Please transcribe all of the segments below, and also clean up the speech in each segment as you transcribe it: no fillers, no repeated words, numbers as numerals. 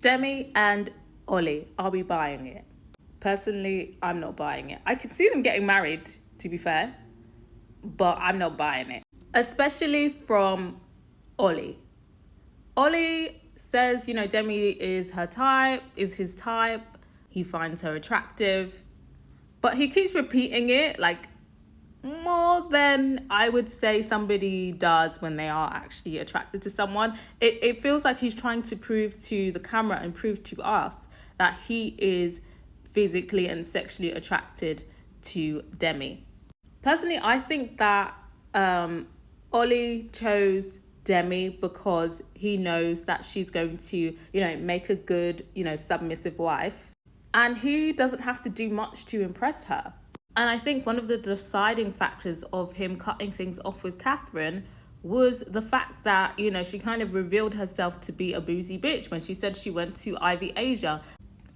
Demi and Ollie, are we buying it? Personally, I'm not buying it. I can see them getting married, to be fair, but I'm not buying it. Especially from Ollie. Ollie says, Demi is her type, is his type. He finds her attractive. But he keeps repeating it like more than I would say somebody does when they are actually attracted to someone. It feels like he's trying to prove to the camera and prove to us that he is physically and sexually attracted to Demi. Personally, I think that Ollie chose Demi because he knows that she's going to, make a good, submissive wife. And he doesn't have to do much to impress her. And I think one of the deciding factors of him cutting things off with Catherine was the fact that, she kind of revealed herself to be a boozy bitch when she said she went to Ivy Asia,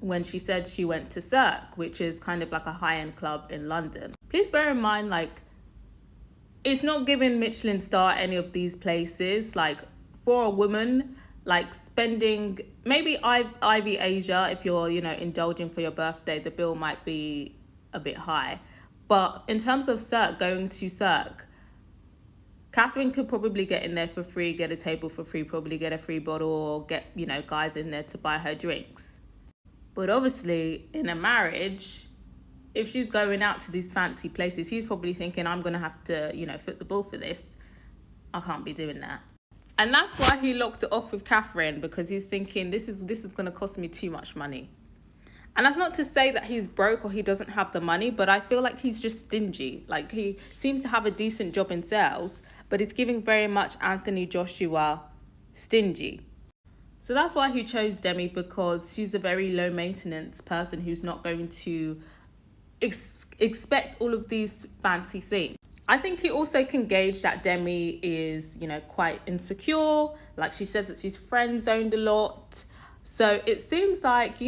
when she said she went to Cirque, which is kind of like a high-end club in London. Please bear in mind, it's not giving Michelin star any of these places. For a woman, spending maybe Ivy Asia, if you're, indulging for your birthday, the bill might be a bit high. But in terms of Cirque, going to Cirque, Catherine could probably get in there for free, get a table for free, probably get a free bottle, or get, guys in there to buy her drinks. But obviously, in a marriage, if she's going out to these fancy places, he's probably thinking, I'm going to have to, foot the bill for this. I can't be doing that. And that's why he locked it off with Catherine, because he's thinking, this is going to cost me too much money. And that's not to say that he's broke or he doesn't have the money, but I feel like he's just stingy. He seems to have a decent job in sales, but he's giving very much Anthony Joshua stingy. So that's why he chose Demi, because she's a very low maintenance person who's not going to expect all of these fancy things. I think he also can gauge that Demi is, quite insecure. She says that she's friend zoned a lot. So it seems like,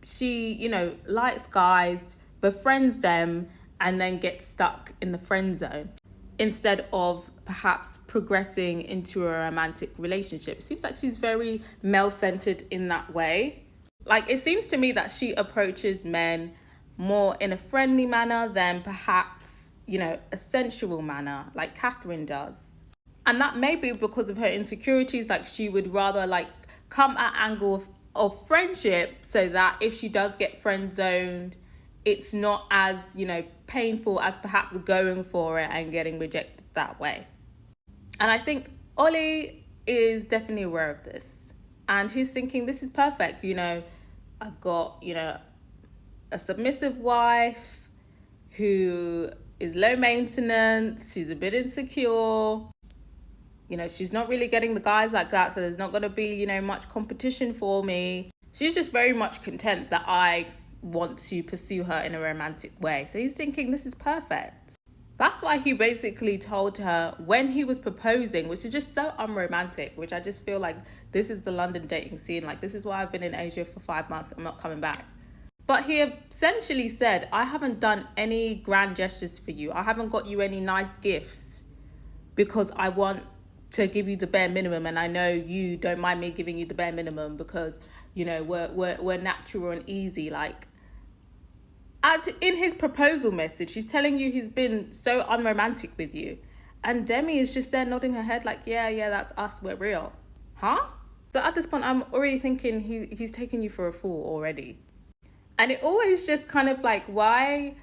she, likes guys, befriends them, and then gets stuck in the friend zone instead of perhaps progressing into a romantic relationship. It seems like she's very male-centered in that way. It seems to me that she approaches men more in a friendly manner than perhaps, a sensual manner like Catherine does. And that may be because of her insecurities. She would rather come at angle of friendship, so that if she does get friend zoned, it's not as, painful as perhaps going for it and getting rejected that way. And I think Ollie is definitely aware of this. And he's thinking, this is perfect. I've got, a submissive wife who is low maintenance, she's a bit insecure. She's not really getting the guys like that, so there's not going to be, much competition for me. She's just very much content that I want to pursue her in a romantic way. So he's thinking, this is perfect. That's why he basically told her when he was proposing, which is just so unromantic, which I just feel like this is the London dating scene. This is why I've been in Asia for 5 months. I'm not coming back. But he essentially said, I haven't done any grand gestures for you. I haven't got you any nice gifts because I want to give you the bare minimum, and I know you don't mind me giving you the bare minimum because we're natural and easy. As in his proposal message, he's telling you he's been so unromantic with you, and Demi is just there nodding her head yeah, that's us, we're real. Huh? So at this point, I'm already thinking he's taking you for a fool already. And it always just kind of why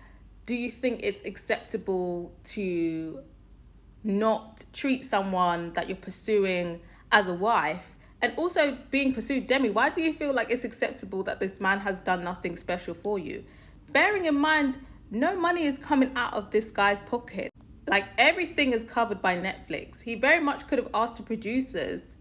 do you think it's acceptable to not treat someone that you're pursuing as a wife, and also being pursued? Demi, why do you feel like it's acceptable that this man has done nothing special for you? Bearing in mind, no money is coming out of this guy's pocket. Everything is covered by Netflix. He very much could have asked the producers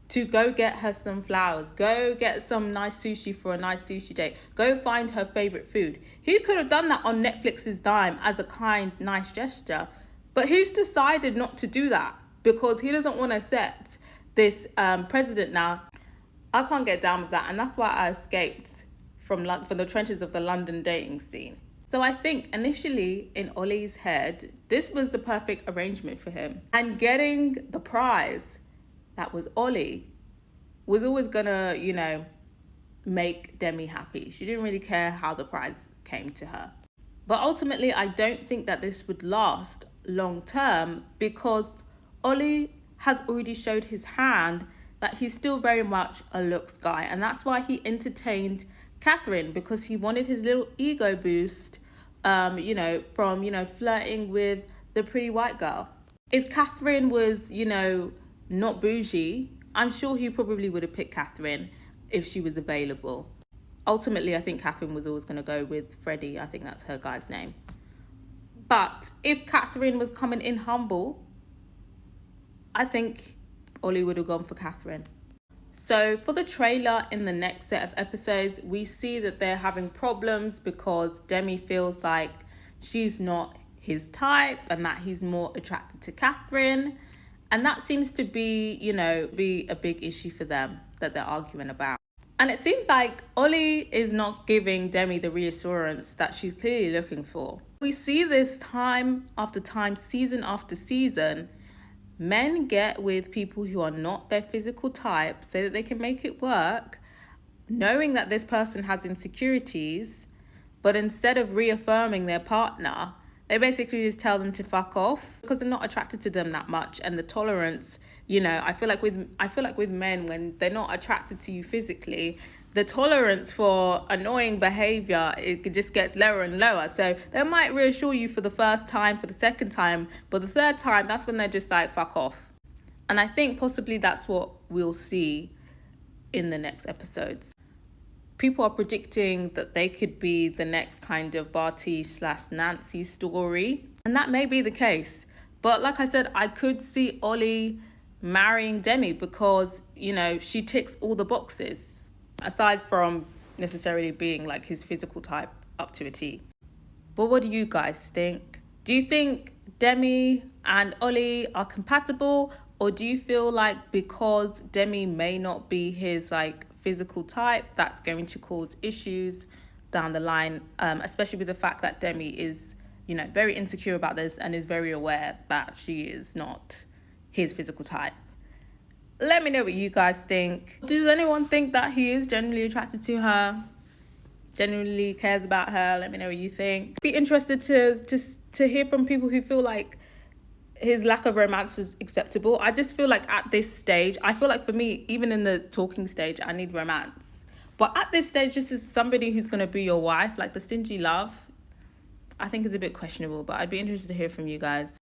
to go get her some flowers, go get some nice sushi for a nice sushi date, go find her favorite food. He could have done that on Netflix's dime as a kind, nice gesture. But he's decided not to do that because he doesn't want to accept this president now. I can't get down with that. And that's why I escaped from the trenches of the London dating scene. So I think initially in Ollie's head, this was the perfect arrangement for him. And getting the prize that was Ollie was always gonna, make Demi happy. She didn't really care how the prize came to her. But ultimately, I don't think that this would last long term because Ollie has already showed his hand that he's still very much a looks guy. And that's why he entertained Catherine, because he wanted his little ego boost, from, flirting with the pretty white girl. If Catherine was, not bougie, I'm sure he probably would have picked Catherine if she was available. Ultimately, I think Catherine was always going to go with Freddie. I think that's her guy's name. But if Catherine was coming in humble, I think Ollie would have gone for Catherine. So for the trailer in the next set of episodes, we see that they're having problems because Demi feels like she's not his type and that he's more attracted to Catherine. And that seems to be, be a big issue for them that they're arguing about. And it seems like Ollie is not giving Demi the reassurance that she's clearly looking for. We see this time after time, season after season. Men get with people who are not their physical type so that they can make it work, knowing that this person has insecurities, but instead of reaffirming their partner, they basically just tell them to fuck off because they're not attracted to them that much. And the tolerance, I feel like with men, when they're not attracted to you physically, the tolerance for annoying behavior, it just gets lower and lower. So they might reassure you for the first time, for the second time, but the third time, that's when they're just like, fuck off. And I think possibly that's what we'll see in the next episodes. People are predicting that they could be the next kind of Barty/Nancy story. And that may be the case. But like I said, I could see Ollie marrying Demi because, she ticks all the boxes. Aside from necessarily being like his physical type up to a T. But what do you guys think? Do you think Demi and Ollie are compatible? Or do you feel like because Demi may not be his physical type, that's going to cause issues down the line, especially with the fact that Demi is, very insecure about this and is very aware that she is not his physical type. Let me know what you guys think. Does anyone think that he is genuinely attracted to her? Genuinely cares about her? Let me know what you think. Be interested to hear from people who feel like his lack of romance is acceptable. I just feel like at this stage, I feel like for me, even in the talking stage, I need romance. But at this stage, this is somebody who's going to be your wife, like the stingy love, I think is a bit questionable. But I'd be interested to hear from you guys.